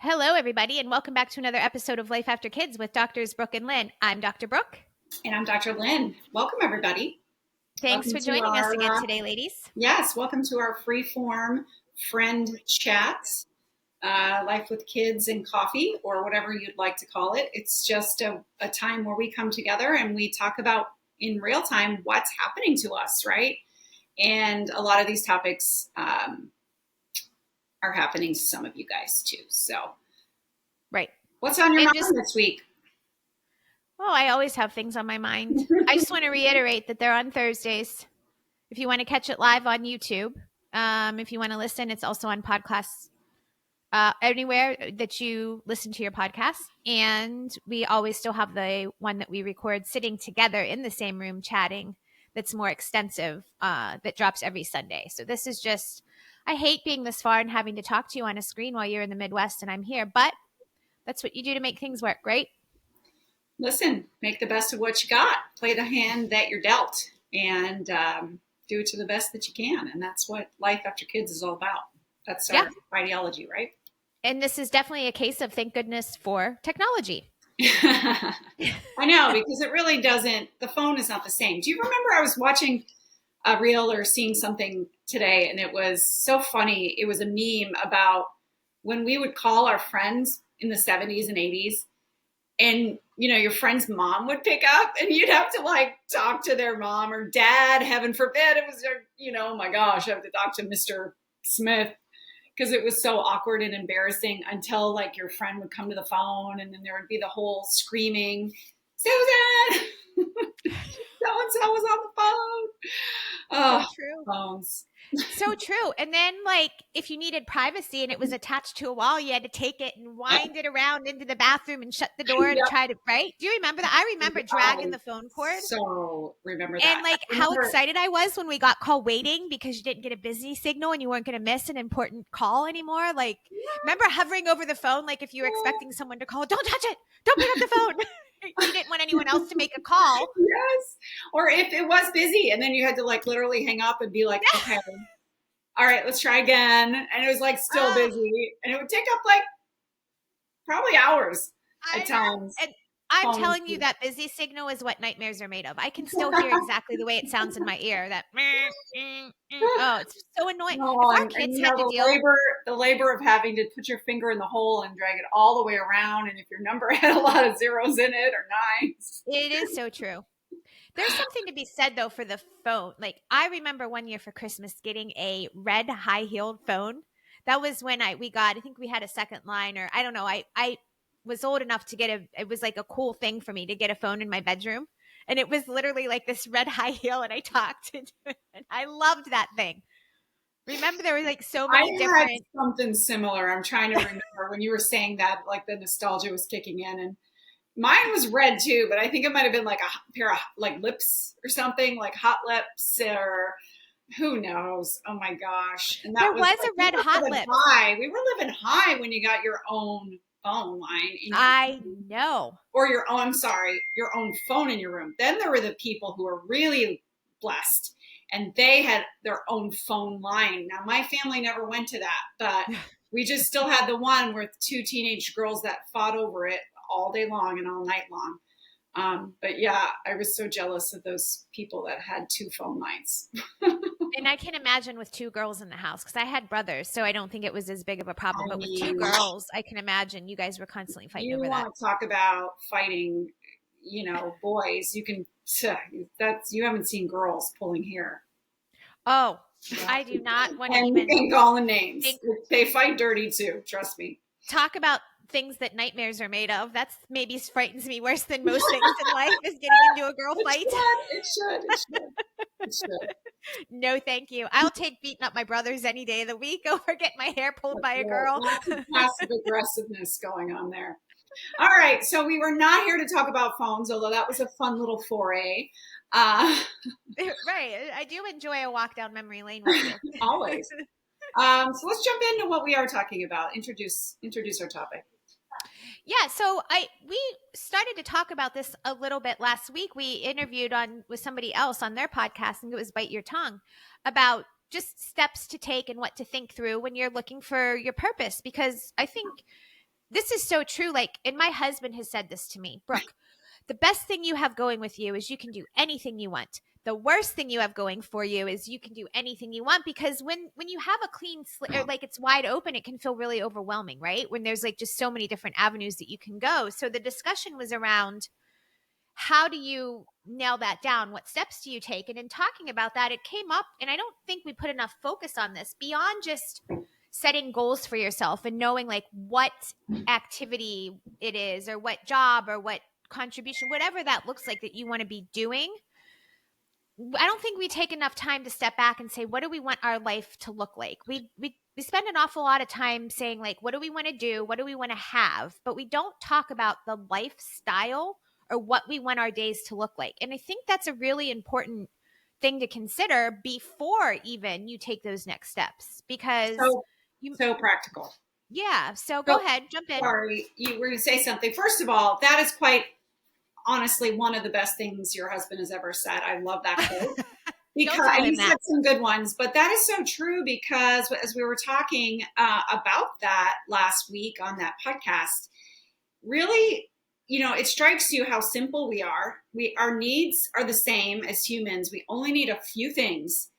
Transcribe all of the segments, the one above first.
Hello, everybody, and welcome back to another episode of Life After Kids with Doctors Brooke and Lynn. I'm Dr. Brooke. And I'm Dr. Lynn. Welcome, everybody. Thanks for joining us again today, ladies. Yes, welcome to our free-form friend chats, Life with Kids and Coffee, or whatever you'd like to call it. It's just a time where we come together and we talk about, in real time, what's happening to us, right? And a lot of these topics are happening to some of you guys, too. So, right. What's on your mind this week? Oh, I always have things on my mind. I just want to reiterate that they're on Thursdays. If you want to catch it live on YouTube, if you want to listen, it's also on podcasts anywhere that you listen to your podcast. And we always still have the one that we record sitting together in the same room chatting that's more extensive that drops every Sunday. So this is just, I hate being this far and having to talk to you on a screen while you're in the Midwest and I'm here, but that's what you do to make things work, right? Listen, make the best of what you got. Play the hand that you're dealt and do it to the best that you can. And that's what Life After Kids is all about. That's our ideology, right? And this is definitely a case of thank goodness for technology. I know, because it really doesn't, the phone is not the same. Do you remember I was watching a reel or seeing something today and it was so funny. It was a meme about when we would call our friends in the 70s and 80s and, you know, your friend's mom would pick up and you'd have to like talk to their mom or dad, heaven forbid. It was, you know, oh my gosh, I have to talk to Mr. Smith because it was so awkward and embarrassing until like your friend would come to the phone and then there would be the whole screaming, Susan, so-and-so was on the phone. Oh, so true. Phones. So true. And then like if you needed privacy and it was attached to a wall, you had to take it and wind it around into the bathroom and shut the door to try to, right? Do you remember that? I remember dragging the phone cord. So remember that. And like how excited I was when we got call waiting because you didn't get a busy signal and you weren't going to miss an important call anymore. Like remember hovering over the phone like if you were expecting someone to call, don't touch it. Don't pick up the phone. You didn't want anyone else to make a call. Yes. Or if it was busy and then you had to like literally hang up and be like, okay, all right, let's try again. And it was like still busy. And it would take up like probably hours at times. And I'm telling you that busy signal is what nightmares are made of. I can still hear exactly the way it sounds in my ear. That oh, it's so annoying. Oh, if our kids had to deal the labor of having to put your finger in the hole and drag it all the way around, and if your number had a lot of zeros in it or nines. It is so true. There's something to be said though for the phone. Like I remember one year for Christmas getting a red high-heeled phone. That was when I think we had a second line or I don't know. I was old enough to it was like a cool thing for me to get a phone in my bedroom. And it was literally like this red high heel and I talked into it. And I loved that thing. Remember there were like so many different. Had something similar. I'm trying to remember when you were saying that, like the nostalgia was kicking in and mine was red too, but I think it might've been like a pair of like lips or something like Hot Lips or who knows? Oh my gosh. And that was like, a red Hot Lips. We were living high when you got your own phone line. I know. Or your own phone in your room. Then there were the people who were really blessed and they had their own phone line. Now my family never went to that, but we just still had the one with two teenage girls that fought over it all day long and all night long. But yeah, I was so jealous of those people that had two phone lines. And I can imagine with two girls in the house because I had brothers, so I don't think it was as big of a problem. But with two girls, I can imagine you guys were constantly fighting over that. You want to talk about fighting, boys? You haven't seen girls pulling hair. Oh, I do not want to even. You can call the names. They fight dirty too. Trust me. Talk about things that nightmares are made of. That's maybe frightens me worse than most things in life is getting into a girl fight. It should. No, thank you. I'll take beating up my brothers any day of the week over getting my hair pulled by a girl. Passive aggressiveness going on there. All right. So we were not here to talk about phones, although that was a fun little foray. Right. I do enjoy a walk down memory lane with you. Always. So let's jump into what we are talking about. Introduce our topic. Yeah, so we started to talk about this a little bit last week. We interviewed with somebody else on their podcast, I think it was Bite Your Tongue, about just steps to take and what to think through when you're looking for your purpose. Because I think this is so true. Like, and my husband has said this to me, Brooke, the best thing you have going with you is you can do anything you want. The worst thing you have going for you is you can do anything you want, because when you have a clean slate, or like it's wide open, it can feel really overwhelming, right? When there's like just so many different avenues that you can go. So the discussion was around, how do you nail that down? What steps do you take? And in talking about that, it came up, and I don't think we put enough focus on this, beyond just setting goals for yourself and knowing like what activity it is, or what job, or what contribution, whatever that looks like that you want to be doing. I don't think we take enough time to step back and say, what do we want our life to look like? We spend an awful lot of time saying like, what do we want to do? What do we want to have? But we don't talk about the lifestyle or what we want our days to look like. And I think that's a really important thing to consider before even you take those next steps, because so practical. Yeah. So go ahead, jump in. Sorry, you were going to say something. First of all, that is quite honestly one of the best things your husband has ever said. I love that quote. Because he said some good ones, but that is so true, because as we were talking about that last week on that podcast, really, it strikes you how simple we are. Our needs are the same as humans. We only need a few things.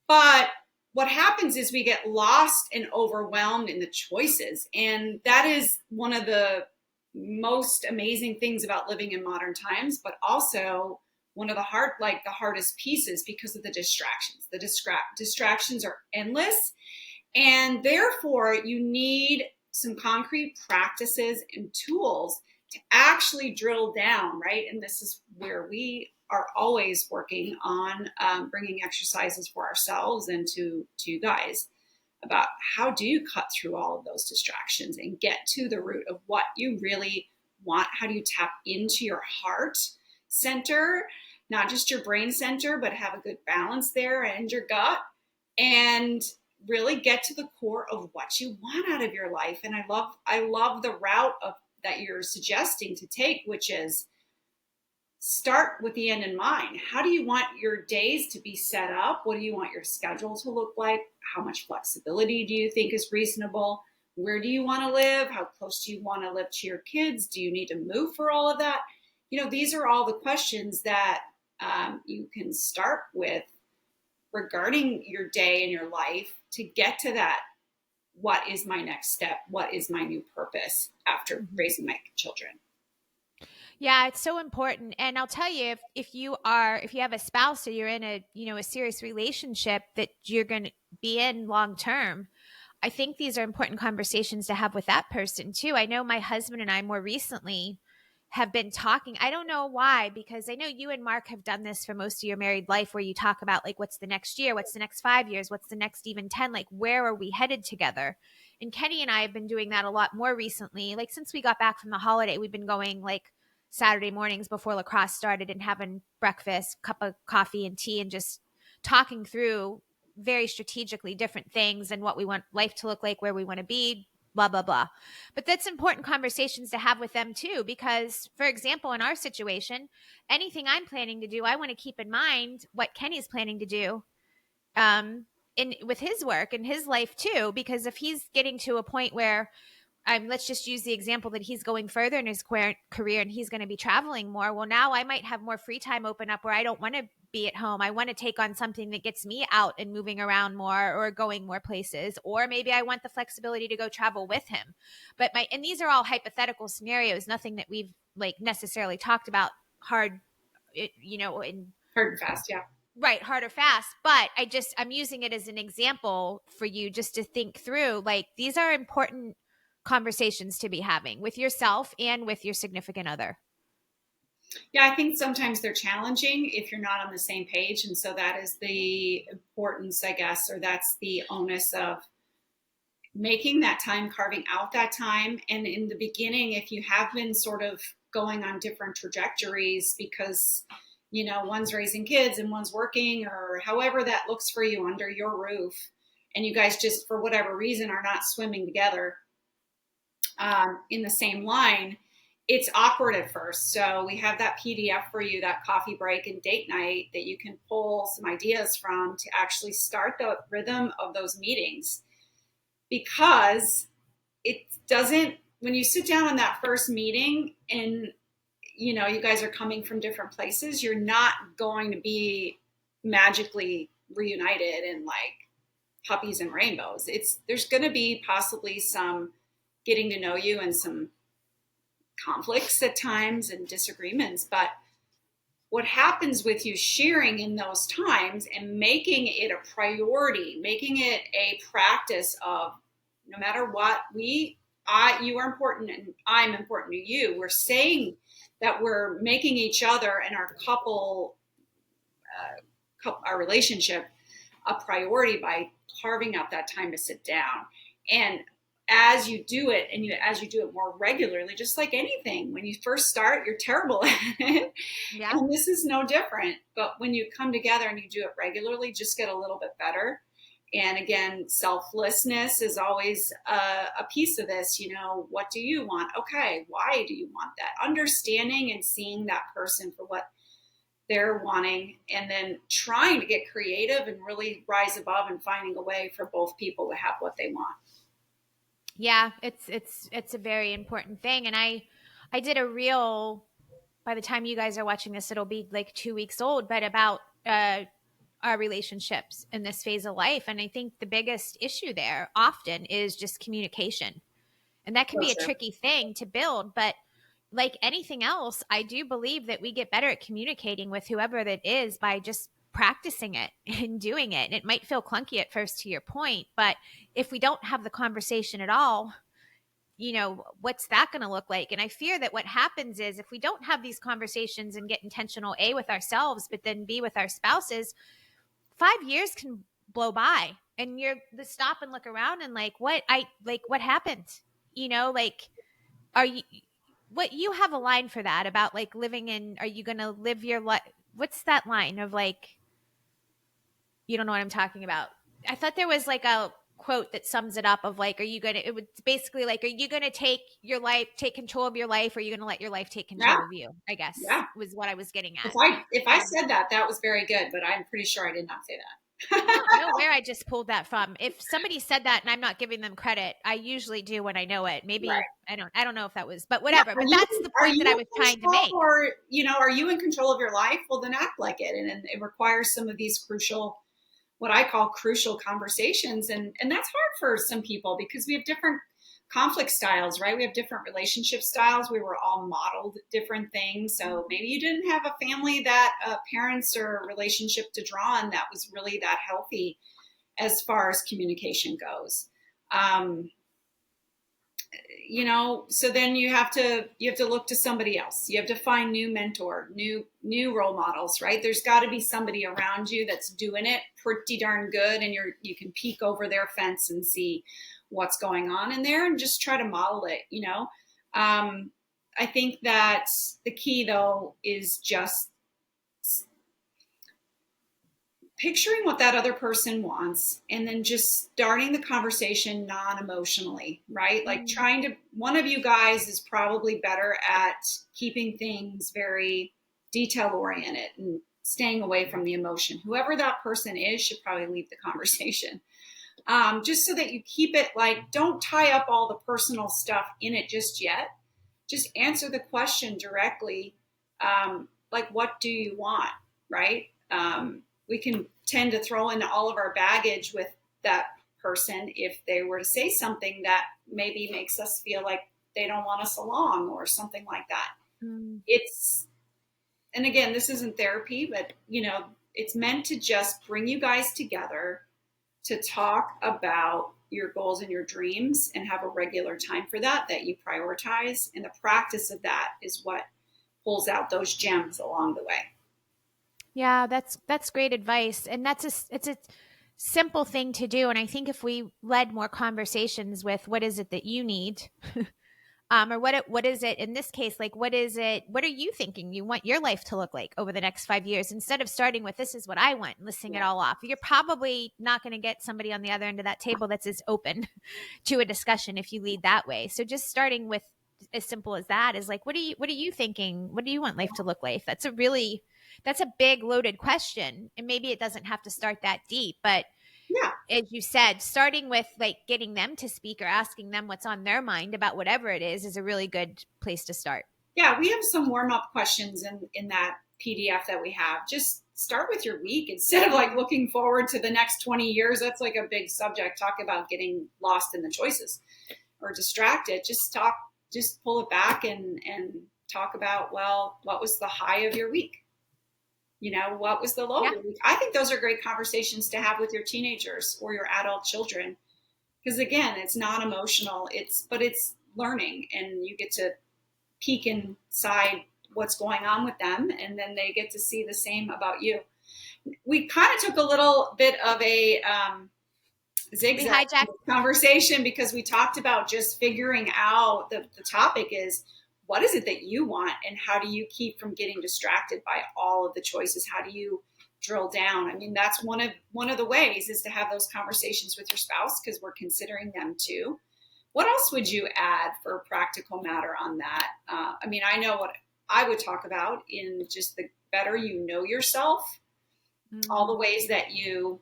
But what happens is we get lost and overwhelmed in the choices. And that is one of the most amazing things about living in modern times, but also one of the hardest pieces, because of the distractions. The distractions are endless. And therefore, you need some concrete practices and tools to actually drill down, right? And this is where we are always working on bringing exercises for ourselves and to you guys about how do you cut through all of those distractions and get to the root of what you really want. How do you tap into your heart center, not just your brain center, but have a good balance there, and your gut, and really get to the core of what you want out of your life. And I love the route that you're suggesting to take, which is start with the end in mind. How do you want your days to be set up? What do you want your schedule to look like? How much flexibility do you think is reasonable? Where do you want to live? How close do you want to live to your kids? Do you need to move for all of that? These are all the questions that you can start with regarding your day and your life to get to that. What is my next step? What is my new purpose after raising my children? Yeah, it's so important. And I'll tell you, if you have a spouse, or you're in a serious relationship that you're going to be in long term, I think these are important conversations to have with that person too. I know my husband and I more recently have been talking. I don't know why, because I know you and Mark have done this for most of your married life, where you talk about like, what's the next year? What's the next 5 years? What's the next even 10? Like, where are we headed together? And Kenny and I have been doing that a lot more recently. Like, since we got back from the holiday, we've been going like Saturday mornings before lacrosse started and having breakfast, cup of coffee and tea, and just talking through very strategically different things and what we want life to look like, where we want to be, blah, blah, blah. But that's important conversations to have with them too, because for example, in our situation, anything I'm planning to do, I want to keep in mind what Kenny's planning to do with his work and his life too, because if he's getting to a point where let's just use the example that he's going further in his career and he's going to be traveling more. Well, now I might have more free time open up where I don't want to be at home. I want to take on something that gets me out and moving around more, or going more places, or maybe I want the flexibility to go travel with him. And these are all hypothetical scenarios, nothing that we've like necessarily talked about hard and fast. Yeah. Right. Hard or fast. But I'm using it as an example for you just to think through, like, these are important conversations to be having with yourself and with your significant other. Yeah, I think sometimes they're challenging if you're not on the same page. And so that is the importance, I guess, or that's the onus of making that time, carving out that time. And in the beginning, if you have been sort of going on different trajectories because, one's raising kids and one's working, or however that looks for you under your roof, and you guys just, for whatever reason, are not swimming together in the same line, it's awkward at first. So we have that PDF for you, that coffee break and date night, that you can pull some ideas from to actually start the rhythm of those meetings, because it doesn't when you sit down in that first meeting and you guys are coming from different places, you're not going to be magically reunited and like puppies and rainbows. There's going to be possibly some getting to know you and some conflicts at times and disagreements, but what happens with you sharing in those times and making it a priority, making it a practice of no matter what, you are important and I'm important to you. We're saying that we're making each other and our our relationship a priority by carving out that time to sit down. And as you do it, and as you do it more regularly, just like anything, when you first start, you're terrible at it. Yeah. And this is no different. But when you come together and you do it regularly, just get a little bit better. And again, selflessness is always a piece of this. What do you want? Okay, why do you want that? Understanding and seeing that person for what they're wanting, and then trying to get creative and really rise above and finding a way for both people to have what they want. Yeah, it's a very important thing. And I did a reel, by the time you guys are watching this, it'll be like 2 weeks old, but about our relationships in this phase of life. And I think the biggest issue there often is just communication. And that can For be a sure. tricky thing to build, but like anything else, I do believe that we get better at communicating with whoever that is by just practicing it and doing it. And it might feel clunky at first, to your point, but if we don't have the conversation at all, what's that going to look like? And I fear that what happens is if we don't have these conversations and get intentional, A, with ourselves, but then B, with our spouses, 5 years can blow by and you're the stop and look around and what happened? Are you, what you have a line for that about like living in, are you going to live your life? What's that line of you don't know what I'm talking about. I thought there was like a quote that sums it up of are you going to, it was basically are you going to take control of your life, or are you going to let your life take control Yeah. of you? I guess Yeah. was what I was getting at. If I said that was very good, but I'm pretty sure I did not say that. I don't know where I just pulled that from. If somebody said that and I'm not giving them credit, I usually do when I know it. Maybe Right. I don't know if that was, but whatever. Yeah, but that's the point that I was trying to make. Or, are you in control of your life? Well, then act like it. And it requires some of these what I call crucial conversations. And that's hard for some people because we have different conflict styles, right? We have different relationship styles. We were all modeled different things. So maybe you didn't have a family that parents or a relationship to draw on that was really that healthy as far as communication goes. So then you have to look to somebody else. You have to find new mentor, new role models, right? There's got to be somebody around you that's doing it pretty darn good, and you can peek over their fence and see what's going on in there and just try to model it. I think that the key though is just picturing what that other person wants and then just starting the conversation non-emotionally, right? Like one of you guys is probably better at keeping things very detail oriented and staying away from the emotion. Whoever that person is should probably leave the conversation. Just so that you keep it don't tie up all the personal stuff in it just yet. Just answer the question directly. What do you want, right? We can tend to throw in all of our baggage with that person if they were to say something that maybe makes us feel like they don't want us along or something like that. And again, this isn't therapy, but it's meant to just bring you guys together to talk about your goals and your dreams and have a regular time for that you prioritize. And the practice of that is what pulls out those gems along the way. Yeah, that's great advice. And it's a simple thing to do. And I think if we led more conversations with what is it that you need, or what is it in this case, what are you thinking you want your life to look like over the next 5 years, instead of starting with this is what I want and listing it all off. You're probably not going to get somebody on the other end of that table that's as open to a discussion if you lead that way. So just starting with as simple as that is what are you thinking? What do you want life to look like? That's a big loaded question. And maybe it doesn't have to start that deep, but Yeah. as you said, starting with like getting them to speak or asking them what's on their mind about whatever it is a really good place to start. Yeah, we have some warm up questions in that PDF that we have. Just start with your week instead of like looking forward to the next 20 years. That's like a big subject. Talk about getting lost in the choices or distracted. Just pull it back and talk about, well, what was the high of your week? You know, what was the low Yeah. of your week? I think those are great conversations to have with your teenagers or your adult children. Because again, it's not emotional, but it's learning, and you get to peek inside what's going on with them, and then they get to see the same about you. We kind of took a little bit of a We zigzag hijacked. conversation because we talked about just figuring out the topic is what is it that you want, and how do you keep from getting distracted by all of the choices? How do you drill down? I mean, that's one of the ways is to have those conversations with your spouse, because we're considering them too. What else would you add for a practical matter on that? I mean, I know what I would talk about in just the better you know yourself, all the ways that you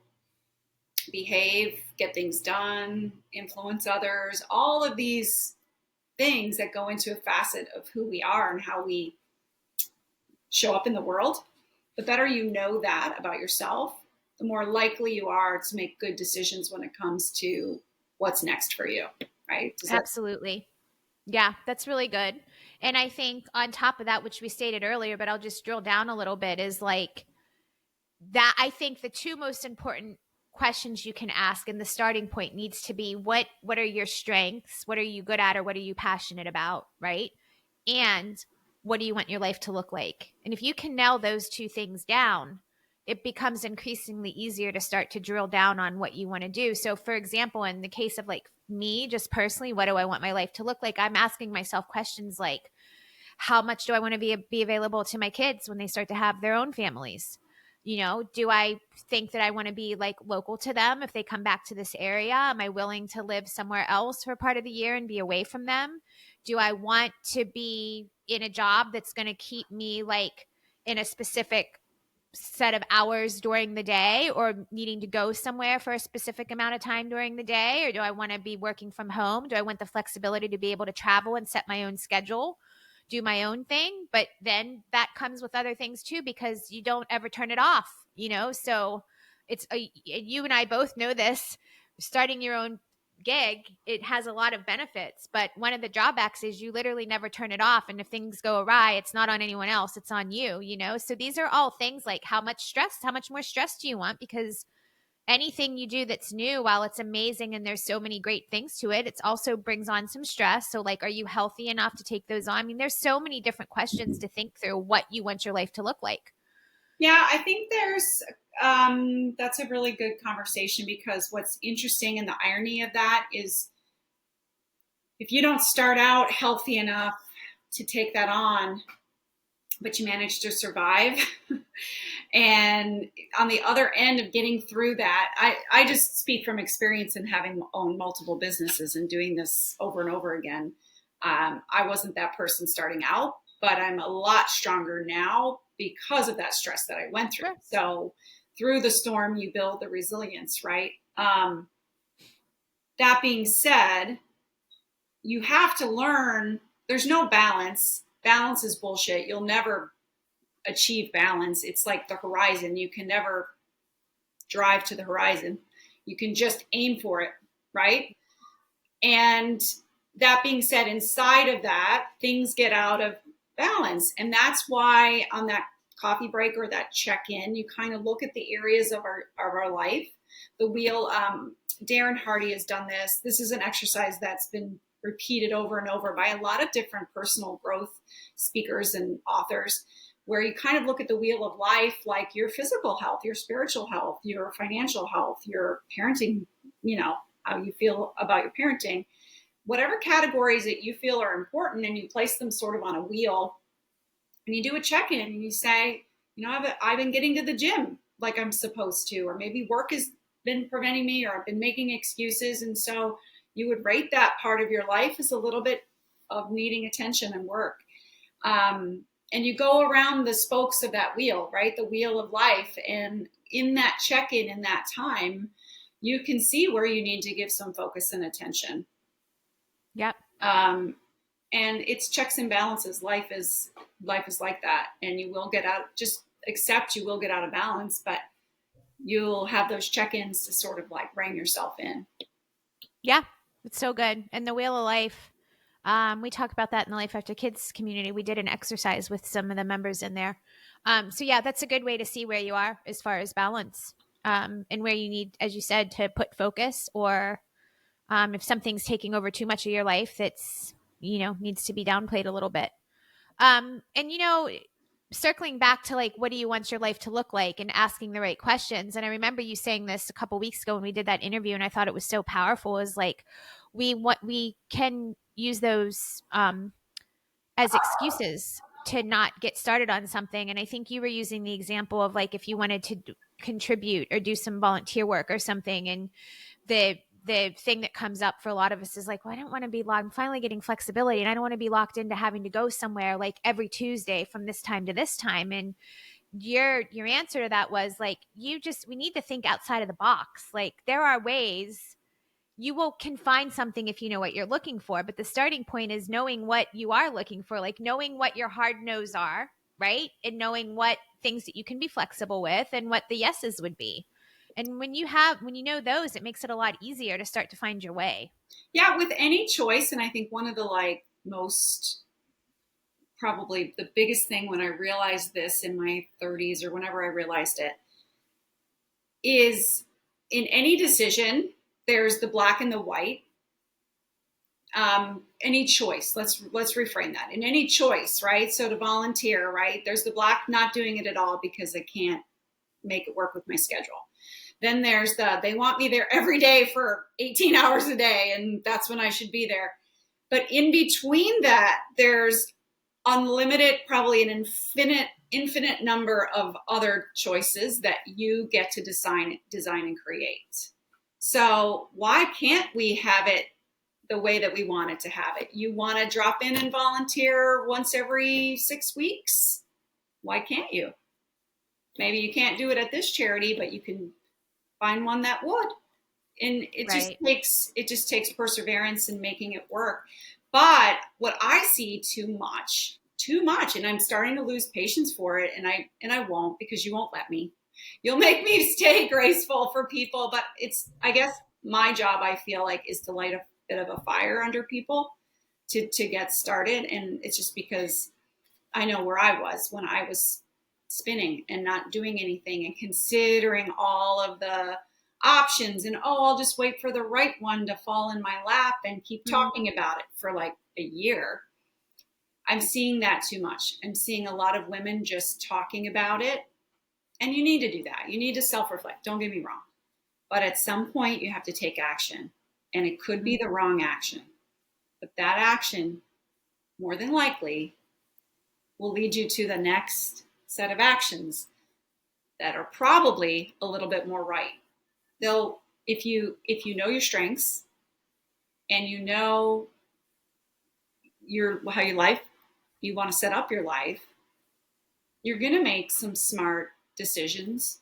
behave, get things done, influence others, all of these things that go into a facet of who we are and how we show up in the world. The better you know that about yourself, the more likely you are to make good decisions when it comes to what's next for you, right? Absolutely. Yeah, that's really good. And I think on top of that, which we stated earlier, but I'll just drill down a little bit, is like that. I think the two most important questions you can ask, and the starting point needs to be what are your strengths? What are you good at, or what are you passionate about, right? And what do you want your life to look like? And if you can nail those two things down, it becomes increasingly easier to start to drill down on what you want to do. So for example, in the case of like me, just personally, what do I want my life to look like? I'm asking myself questions like, how much do I want to be available to my kids when they start to have their own families? You know, do I think that I want to be like local to them if they come back to this area? Am I willing to live somewhere else for part of the year and be away from them? Do I want to be in a job that's going to keep me like in a specific set of hours during the day, or needing to go somewhere for a specific amount of time during the day? Or do I want to be working from home? Do I want the flexibility to be able to travel and set my own schedule, do my own thing? But then that comes with other things too, because you don't ever turn it off, you know? So you and I both know this, starting your own gig, it has a lot of benefits, but one of the drawbacks is you literally never turn it off, and if things go awry, it's not on anyone else, it's on you, you know? So these are all things like, how much more stress do you want? Because anything you do that's new, while it's amazing and there's so many great things to it, it also brings on some stress. So like, are you healthy enough to take those on? I mean, there's so many different questions to think through what you want your life to look like. Yeah, I think that's a really good conversation, because what's interesting and the irony of that is if you don't start out healthy enough to take that on, but you manage to survive, and on the other end of getting through that, I just speak from experience in having owned multiple businesses and doing this over and over again. I wasn't that person starting out, but I'm a lot stronger now because of that stress that I went through. Sure. So through the storm, you build the resilience, right? That being said, you have to learn there's no balance. Balance is bullshit. You'll never achieve balance. It's like the horizon. You can never drive to the horizon. You can just aim for it, right? And that being said, inside of that, things get out of balance. And that's why on that coffee break or that check-in, you kind of look at the areas of our life. The wheel, Darren Hardy has done this. This is an exercise that's been repeated over and over by a lot of different personal growth speakers and authors, where you kind of look at the wheel of life, like your physical health, your spiritual health, your financial health, your parenting, you know, how you feel about your parenting, whatever categories that you feel are important, and you place them sort of on a wheel, and you do a check-in and you say, you know, I've been getting to the gym like I'm supposed to, or maybe work has been preventing me, or I've been making excuses. And so you would rate that part of your life as a little bit of needing attention and work. And you go around the spokes of that wheel, right? The wheel of life. And in that check-in, in that time, you can see where you need to give some focus and attention. Yep. And it's checks and balances. Life is like that, and you will get out. Just accept you will get out of balance, but you'll have those check-ins to sort of like rein yourself in. Yeah, it's so good. And the Wheel of Life, we talk about that in the Life After Kids community. We did an exercise with some of the members in there. So yeah, that's a good way to see where you are as far as balance, and where you need, as you said, to put focus, or if something's taking over too much of your life that's, needs to be downplayed a little bit. And circling back to like, what do you want your life to look like, and asking the right questions. And I remember you saying this a couple weeks ago when we did that interview, and I thought it was so powerful, is like, we can use those as excuses to not get started on something. And I think you were using the example of like, if you wanted to contribute or do some volunteer work or something, and the thing that comes up for a lot of us is like, well, I don't want to be locked. I'm finally getting flexibility, and I don't want to be locked into having to go somewhere like every Tuesday from this time to this time. And your answer to that was like, we need to think outside of the box. Like, there are ways can find something if you know what you're looking for. But the starting point is knowing what you are looking for, like knowing what your hard no's are, right? And knowing what things that you can be flexible with and what the yeses would be. And when you know those, it makes it a lot easier to start to find your way. Yeah, with any choice. And I think one of the like most, probably the biggest thing when I realized this in my 30s or whenever I realized it, is in any decision, there's the black and the white. Any choice, let's reframe that. In any choice, right? So to volunteer, right? There's the black, not doing it at all because I can't make it work with my schedule. Then there's they want me there every day for 18 hours a day, and that's when I should be there. But in between that, there's unlimited, probably an infinite number of other choices that you get to design and create. So why can't we have it the way that we want it to have it? You want to drop in and volunteer once every 6 weeks? Why can't you? Maybe you can't do it at this charity, but you can find one that would. And it just takes perseverance in making it work. But what I see too much, and I'm starting to lose patience for it, and I won't, because you won't let me. You'll make me stay graceful for people, but it's, I guess my job, I feel like, is to light a bit of a fire under people to get started. And it's just because I know where I was when I was spinning and not doing anything and considering all of the options, and I'll just wait for the right one to fall in my lap and keep talking about it for like a year. I'm seeing that too much. I'm seeing a lot of women just talking about it, and you need to do that. You need to self-reflect. Don't get me wrong. But at some point you have to take action, and it could be the wrong action. But that action, more than likely, will lead you to the next set of actions that are probably a little bit more right. They'll, if you know your strengths, and you know how your life, you want to set up your life, you're going to make some smart decisions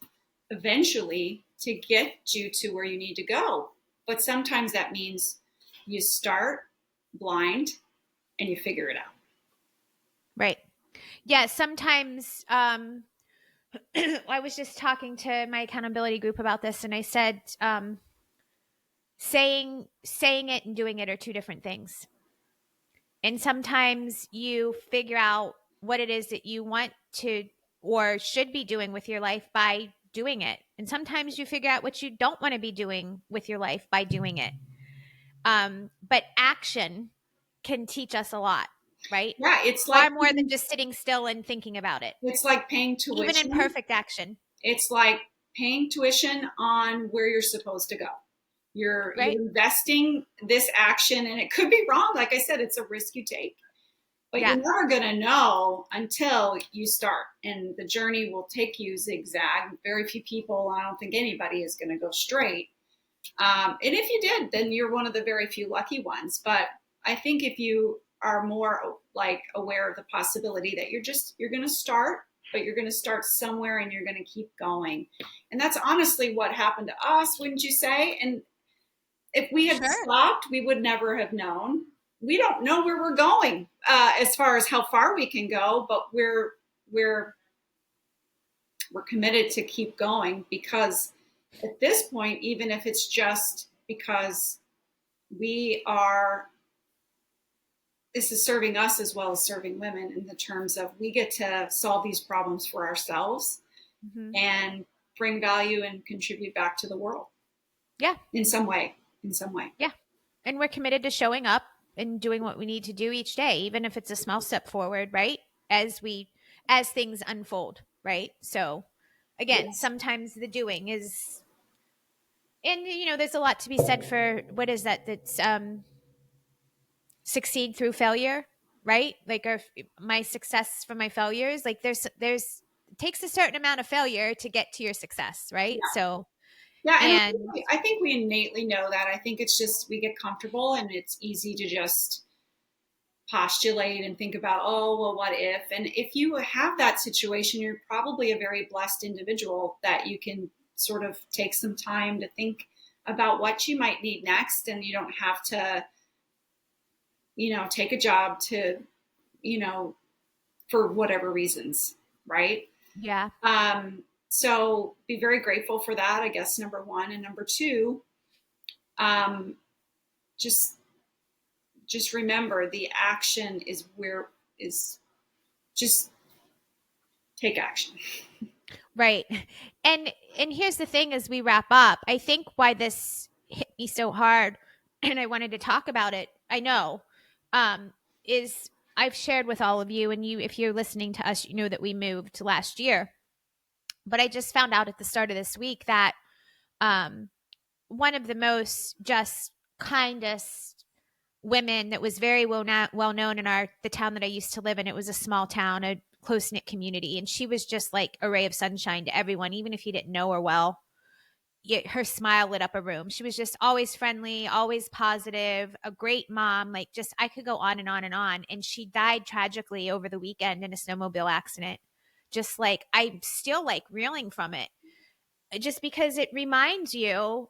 eventually to get you to where you need to go. But sometimes that means you start blind and you figure it out. Right. Yeah. Sometimes, I was just talking to my accountability group about this, and I said, saying it and doing it are two different things. And sometimes you figure out what it is that you want to or should be doing with your life by doing it. And sometimes you figure out what you don't want to be doing with your life by doing it. But action can teach us a lot, right? Yeah, it's far more than just sitting still and thinking about it. It's like paying tuition. Even in perfect action. It's like paying tuition on where you're supposed to go. You're investing this action, and it could be wrong. Like I said, it's a risk you take. But you're never going to know until you start. And the journey will take you zigzag. Very few people, I don't think anybody is going to go straight. And if you did, then you're one of the very few lucky ones. But I think if you are more like aware of the possibility that you're going to start, but you're going to start somewhere and you're going to keep going. And that's honestly what happened to us, wouldn't you say? And if we had stopped, we would never have known. We don't know where we're going as far as how far we can go, but we're committed to keep going, because at this point, even if it's just because this is serving us as well as serving women, in the terms of we get to solve these problems for ourselves and bring value and contribute back to the world. Yeah. In some way. Yeah. And we're committed to showing up and doing what we need to do each day, even if it's a small step forward, right? As things unfold, right? So again, sometimes the doing is, and there's a lot to be said for, what is that? That's succeed through failure, right? Like my success from my failures, like there's it takes a certain amount of failure to get to your success, right? Yeah. So yeah, and I think we innately know that. I think it's just we get comfortable and it's easy to just postulate and think about, oh, well, what if? And if you have that situation, you're probably a very blessed individual that you can sort of take some time to think about what you might need next, and you don't have to take a job to, for whatever reasons, right? Yeah. So be very grateful for that, I guess, number one. And number two, just remember the action is just take action. Right. And here's the thing, as we wrap up, I think why this hit me so hard and I wanted to talk about it, I know, is I've shared with all of you, and if you're listening to us, you know that we moved last year. But I just found out at the start of this week that one of the most just kindest women that was very well known in the town that I used to live in. It was a small town, a close-knit community, and she was just like a ray of sunshine to everyone, even if you didn't know her well. Her smile lit up a room. She was just always friendly, always positive, a great mom. Like, just, I could go on and on and on. And she died tragically over the weekend in a snowmobile accident. Just like, I'm still like reeling from it, just because it reminds you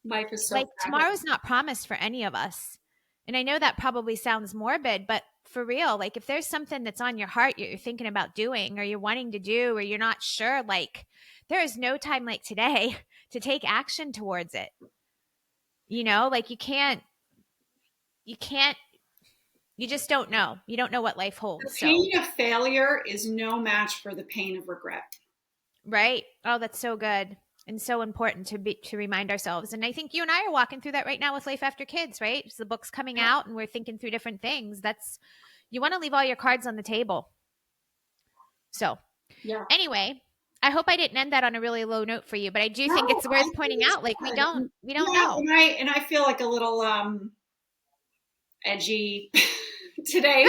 life is so like tomorrow's not promised for any of us. And I know that probably sounds morbid, but for real, like if there's something that's on your heart you're thinking about doing or you're wanting to do or you're not sure, like there is no time like today to take action towards it. Like you just don't know. You don't know what life holds. The pain of failure is no match for the pain of regret. Right. Oh, that's so good. And so important to remind ourselves. And I think you and I are walking through that right now with Life After Kids, right? So the book's coming out and we're thinking through different things. You want to leave all your cards on the table. So anyway, I hope I didn't end that on a really low note for you, but I do think it's worth pointing out. Like we don't know. And I feel like a little edgy today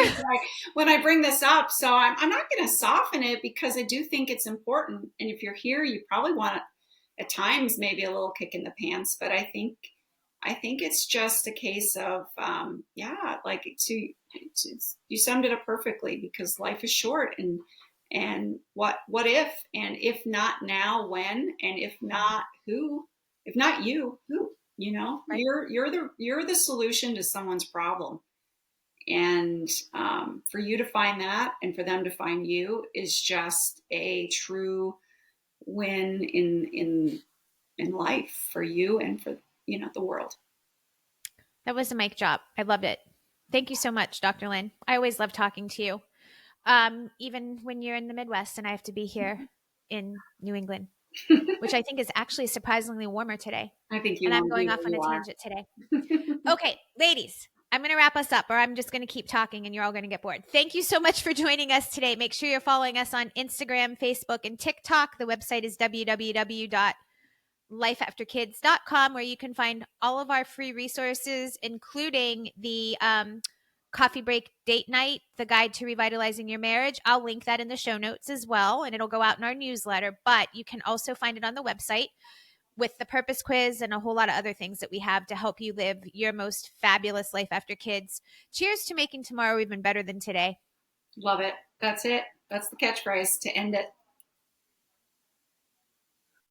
when I bring this up. So I'm not going to soften it, because I do think it's important. And if you're here, you probably want at times maybe a little kick in the pants, but I think it's just a case of you summed it up perfectly, because life is short, and what if, and if not now, when, and if not who, if not you, who, right. You're the solution to someone's problem. And for you to find that and for them to find you is just a true win in life for you and for the world. That was a mic drop. I loved it. Thank you so much, Dr. Lynn. I always love talking to you, even when you're in the Midwest and I have to be here in New England, which I think is actually surprisingly warmer today. I think and I'm going off on a tangent today. Okay, ladies, I'm going to wrap us up, or I'm just going to keep talking and you're all going to get bored. Thank you so much for joining us today. Make sure you're following us on Instagram, Facebook, and TikTok. The website is www.lifeafterkids.com, where you can find all of our free resources, including the coffee break date night, the guide to revitalizing your marriage. I'll link that in the show notes as well, and it'll go out in our newsletter, but you can also find it on the website with the purpose quiz and a whole lot of other things that we have to help you live your most fabulous life after kids. Cheers to making tomorrow even better than today. Love it. That's it. That's the catchphrase to end it.